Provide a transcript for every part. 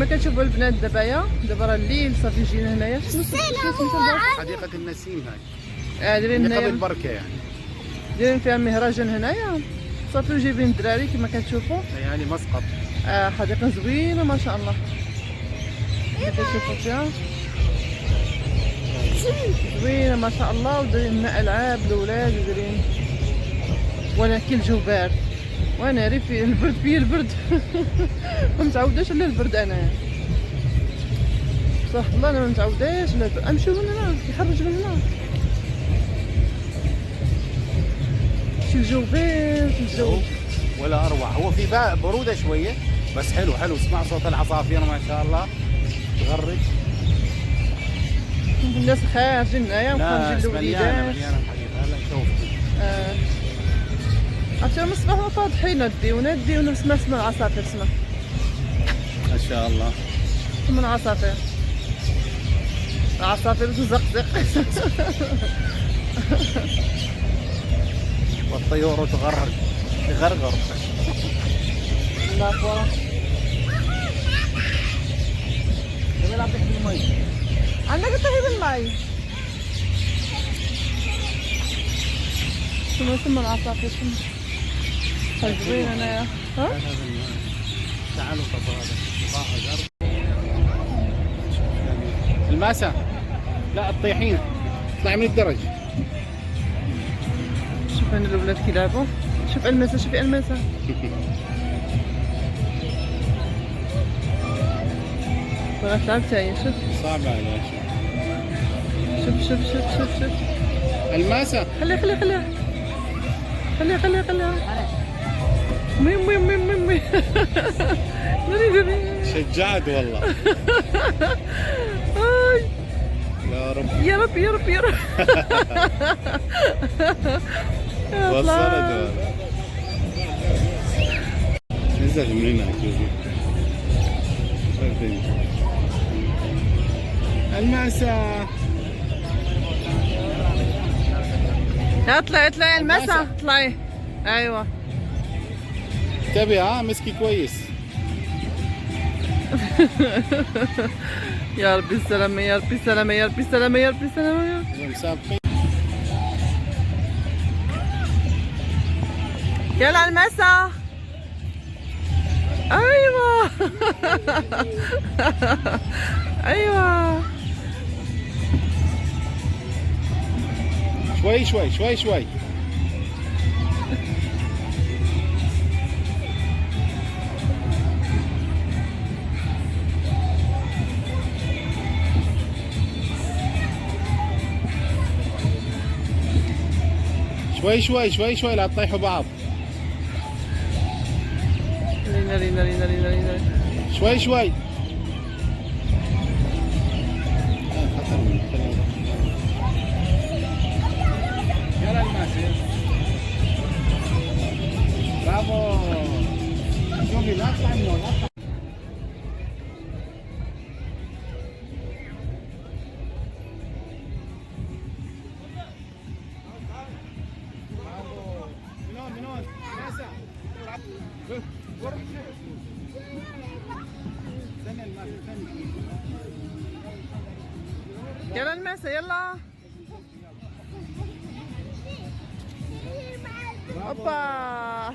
كما كتشوفوا البنات دابا راه الليل صافي جينا هنايا. شنو حديقة النسيم هاي دايرين اللي هنايا قبل بركة يعني. دايرين فيها مهرجان هنايا صافي وجايبين الدراري كما كتشوفوا. يعني مسقط. حديقة زوينة ما شاء الله كما كتشوفوا فيها زوينة ما شاء الله، ودايرين لنا ألعاب للولاد ودايرين، ولكن الجو بارد وانا ريف البرد فيه البرد. ما متعوداش على البرد انايا صح الله، انا ما متعوداش على البرد. امشيو من هنا يخرج من هنا، شي الجو بارد الجو ولا اروع. هو في برودة شوية بس حلو حلو. اسمع صوت العصافير ما شاء الله تغرد. الناس خارجين هنايا وخارجين الوليدات. مليانة الحديقة. هلا نشوف. عرفتي من الصباح ما فاضحين ديونا اسمها العصافير اسمها ما شاء الله. من العصافير تزقزق. والطيور تغرغر. لا فورا يلا نعطيك بالمي. عندك تحيب الماء. شنو اسم العصافير شنو؟ حلوين انايا. ها؟ تعالوا طبوا هذا. الماسة. لا الطيحين. اطلع من الدرج. شوف هنا الاولاد كيلعبوا. شوف الماسة شوفي الماسة. بغات تلعب تاهي. شوف صعبة عليها. شوف الماسة. خليها مي شجعت والله. يا رب. وصلت والله. نزل من هنا شوفي. الماسة. اطلعي المسا اطلعي. ايوه انتبه مسكي كويس. يا ربي السلامة يا ربي السلامة. مسابقين. يلا المسا. ايوه. ايوه شوي. شوي لا تطيحوا بعض. رينا شوي. يلا الماسة. برافو. شوفي لا تطلع منه. منون ماسة. يلا المسا يلا. اوبا.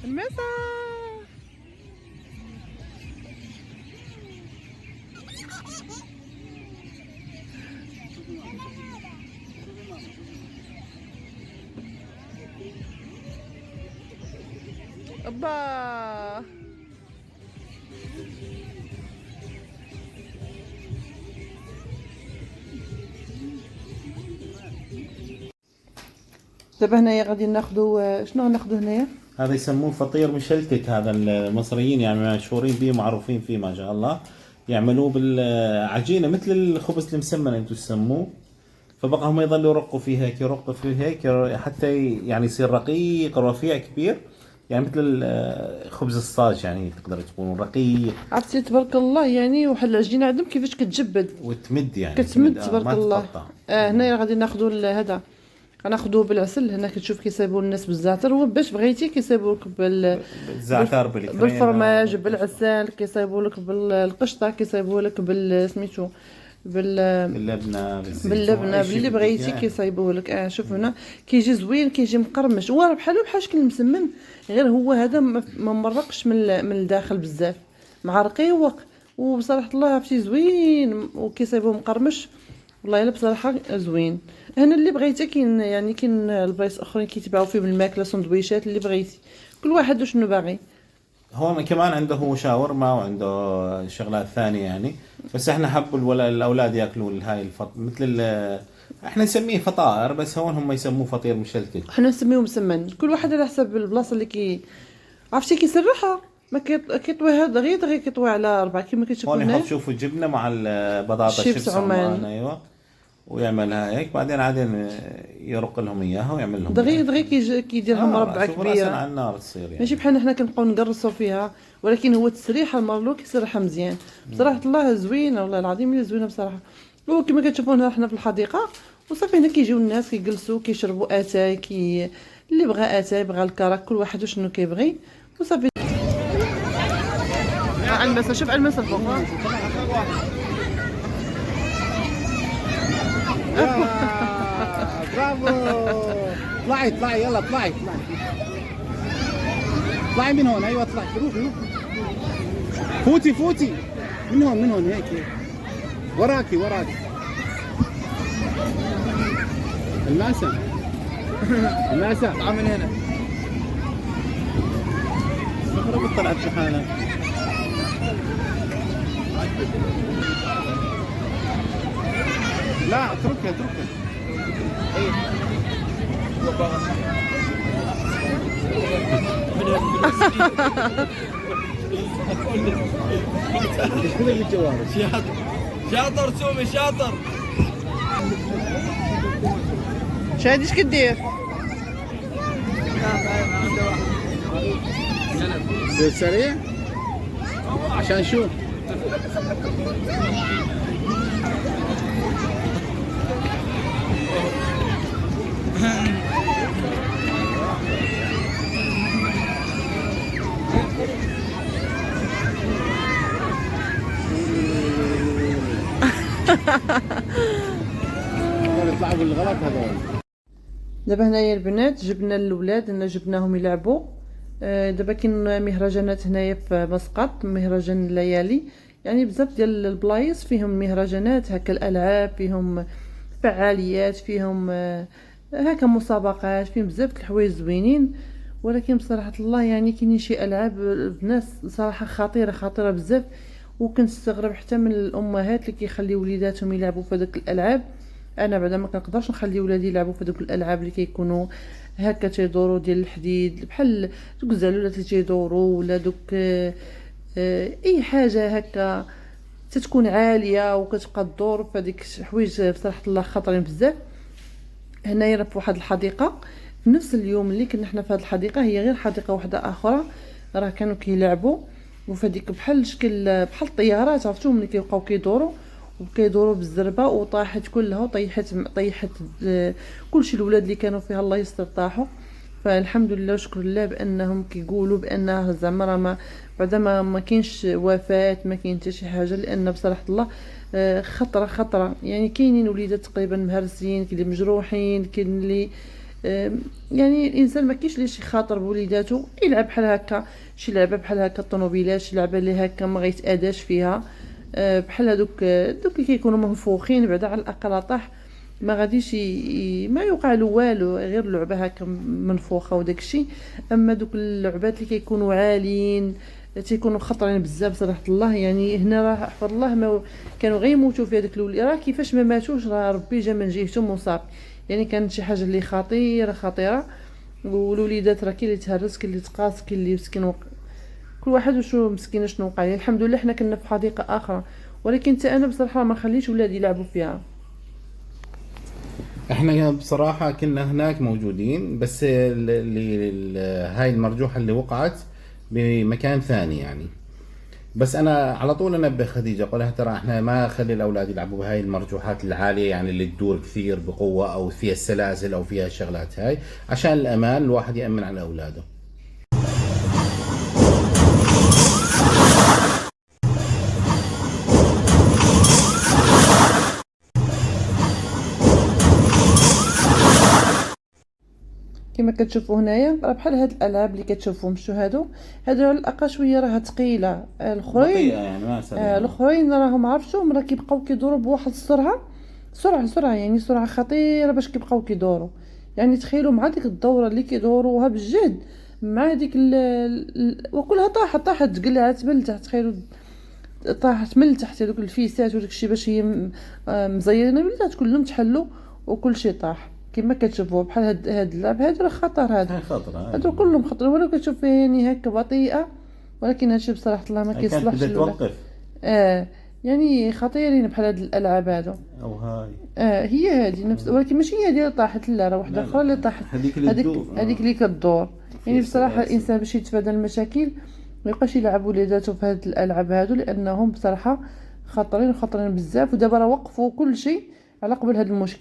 المسا. اوبا. دابا هنايا غادي ناخذوا شنو غناخذوا هنايا؟ هذا يسموه فطير مشلتت. هذا المصريين يعني مشهورين به معروفين فيه ما شاء الله. يعملوه بالعجينه مثل الخبز المسمن انتم تسموه. فبقى هم يظلوا يرقوا فيه هيك يرقوا فيه هيك حتى يعني يصير رقيق رفيع كبير، يعني مثل خبز الصاج، يعني تقدر تكون رقيق. عرفتي تبارك الله يعني واحد العجينه عندهم كيفاش كتجبد وتمد يعني كتمد تبارك ما الله. تتقطع. هنايا غادي ناخذوا هذا غناخذوه بالعسل. هنا كتشوف كيصايبوا الناس بالزعتر، هو باش بغيتي كيصايبوا لك بالزعتر بالفرماج بالعسل، كيصايبوا لك بالقشطه، كيصايبوا لك سميتو باللبنه باللبنه باللي بغيتي كيصايبوه لك. شوف هنا كيجي زوين، كيجي مقرمش، هو بحال شكل المسمن، غير هو هذا ما مرقش من الداخل بزاف، مع رقيق وبصراحه الله عرفتي زوين، وكيصايبوه مقرمش والله الا بصراحه زوين. هنا اللي بغيتي كاين يعني كاين البلايص اخرين كيتباعوا فيهم الماكله سندويشات اللي بغيتي، كل واحد وشنو باغي. هو كمان عنده شاورما وعنده شغلات ثانية يعني، بس احنا حبوا الاولاد ياكلوا هاي مثل احنا نسميه فطائر، بس هون هم يسموه فطير مشلتت. احنا نسميه مسمن، كل واحد على حسب البلاصه اللي عرفتي كيسرحها، ما كيطويها دغيا كيطوي على 4 كيما كتشوفوا هنا. هون يحط شوفوا الجبنه مع البطاطا شيبس عمان. ايوه، ويعملها هيك، بعدين يرق لهم اياها ويعمل لهم دغيا كيديرها مربعه كبيره على النار تصير يعني. ماشي بحال حنا كنبقاو نقرصوا فيها، ولكن هو التسريحه المرلو كيسرحها مزيان بصراحه الله زوينه والله العظيم اللي زوينه بصراحه. وكما كتشوفوا هنا حنا في الحديقه وصافي، هنا كيجيو الناس كيجلسوا كيشربوا اتاي، اللي بغى اتاي بغى الكرك، كل واحد وشنو كيبغي وصافي. المسا شوف المسا الفوق برافو. اطلعي يلا اطلعي من هون. ايوه اطلعي، روحي فوتي من هون هيك وراكي الماسة اطلع من هنا. الصخرة طلعت لحالها. لا اتركها شاطر سومي شاطر. شادي ايش كدير؟ سريع عشان شو؟ يطلعوا بالغلط هذول. دابا هنايا البنات جبنا الاولاد، جبناهم يلعبوا. دابا كاين مهرجانات هنايا في مسقط، مهرجان الليالي، يعني بزاف ديال البلايص فيهم مهرجانات هكا، الالعاب فيهم، فعاليات فيهم، هكا مسابقات فيهم، بزاف د الحوايج زوينين. ولكن بصراحه الله يعني كاينين شي العاب الناس صراحه خطيره بزاف، وكنستغرب حتى من الامهات اللي كيخليو وليداتهم يلعبوا في هذوك الالعاب. انا بعدا ما كنقدرش نخلي ولادي يلعبوا في هذوك الالعاب اللي كيكونوا هكا تيدوروا ديال الحديد، بحال دوك الزعلولات اللي تيدوروا، ولا دوك اي حاجه هكا تتكون عاليه وكتبقى تدور في هذيك حوايج بصراحه الله خطرين بزاف. هنايا في واحد الحديقه في نفس اليوم اللي كنا حنا في هذه الحديقه، هي غير حديقه واحده اخرى، راه كانوا كيلعبوا وفي هذيك بحال شكل بحال الطيارات، عرفتوهم اللي كيبقاو كيدوروا بالزربه، وطاحت كلها وطيحت كلشي. الاولاد اللي كانوا فيها الله يستر طاحوا، فالحمد لله وشكر الله بانهم كيقولوا بانها زعما راه بعدا ما كاينش وفاه، ما كاين حتى شي حاجه، لان بصراحه الله خطره يعني. كاينين وليدات تقريبا مهرسين، كاين اللي مجروحين، كاين اللي يعني الانسان ما كاينش ليه شي خاطر بوليداتو، يلعب بحال هكا شي لعبه بحال هكا الطوموبيلات، شي لعبه اللي هكا ما غيتاداش فيها، بحال هذوك اللي كيكونوا منفوخين، بعدا على الاقل طاح ما غاديش ما يوقع له والو، غير لعبه هكا منفوخه وداكشي. اما دوك اللعبات اللي كيكونوا عاليين تيكونوا خطرين بزاف صراحه الله. يعني هنا راه حفظ الله ما كانوا غيموتوا في هذاك الاولي، راه كيفاش ما ماتوش راه ربي جا من جهتهم وصافي. يعني كانت شي حاجه اللي خطيره. والوليدات راه كاين اللي تهرس، كاين اللي تقاص، كاين اللي مسكين كل واحد وشو مسكينه شنو وقع ليه. الحمد لله حنا كنا في حديقه اخرى، ولكن حتى انا بصراحه ما نخليش ولادي يلعبوا فيها. احنا بصراحة كنا هناك موجودين، بس هاي المرجوحة اللي وقعت بمكان ثاني يعني. بس انا على طول انبه خديجة، اقول لها ترى احنا ما خلي الاولاد يلعبوا بهاي المرجوحات العالية، يعني اللي تدور كثير بقوة او فيها السلاسل او فيها الشغلات هاي، عشان الامان الواحد يأمن على اولاده. كما كتشوفوا هنايا راه بحال هاد الالعاب اللي كتشوفوهم، شو هادو على الاقل شويه راها ثقيله. الاخرين بطيئة يعني ما سريعة. الاخرين راهم عرفتهم راه كيبقاو كيدوروا بواحد السرعه، سرعه يعني سرعه خطيره باش كيبقاو كيدوروا. يعني تخيلوا مع ديك الدوره اللي كيدوروها بالجهد، مع ديك وكلها طاحت تقلعت من تحت. تخيلوا طاحت من تحت هذوك الفيسات وداك الشيء باش هي مزينه من تحت كلهم تحلوا وكل شيء طاح. كما كتشوفوا بحال هاد اللعب هادو راه خطر، هاي خطرة. هادو كلهم خطر. ولو كتشوف فيه يعني هكا بطيئه، ولكن هادشي بصراحه الله ما هاي كانت كيصلحش بدها الولاد. توقف. يعني خطيرين بحال هاد الالعاب هادو. او هاي هي هادي نفس، ولكن ماشي هي اللي طاحت، لا راه واحده لا، اخرى اللي طاحت. هذيك اللي تدور. هذيك اللي كدور. يعني بصراحه السلاسل. الانسان باش يتفادى المشاكل ما يبقاش يلعب وليداتو في هاد الالعاب هادو، لانهم بصراحه خطرين بزاف. ودابا راه وقفوا كل شيء على قبل هاد المشكل.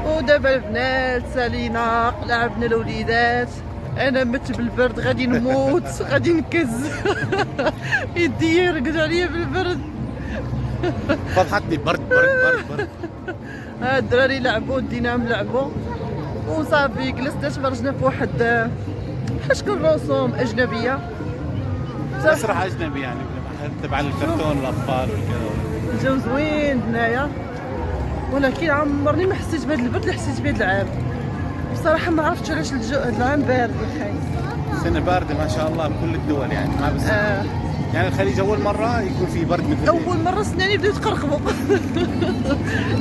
ودابا البنات سالينا لعبنا الوليدات، انا مت بالبرد غادي نموت غادي نكز. يدي يرقد عليا بالبرد. فضحتني برد. الدراري لعبوا ديناهم لعبوا وصافي جلسنا تفرجنا في واحد شكون رسوم اجنبيه. مسرح اجنبي يعني تبع الكرتون الاطفال والكذا. الجو زوين هنايا، ولكن عمرني ما حسيت بهذا البرد اللي حسيت به العام. بصراحه ما عرفتش علاش العام بارد الخاي. سنة باردة ما شاء الله بكل الدول يعني ما بس يعني الخليج أول مرة يكون في برد مثل أول مرة سناني بدأوا يتقرقبوا.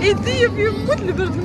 يدي يموت البرد.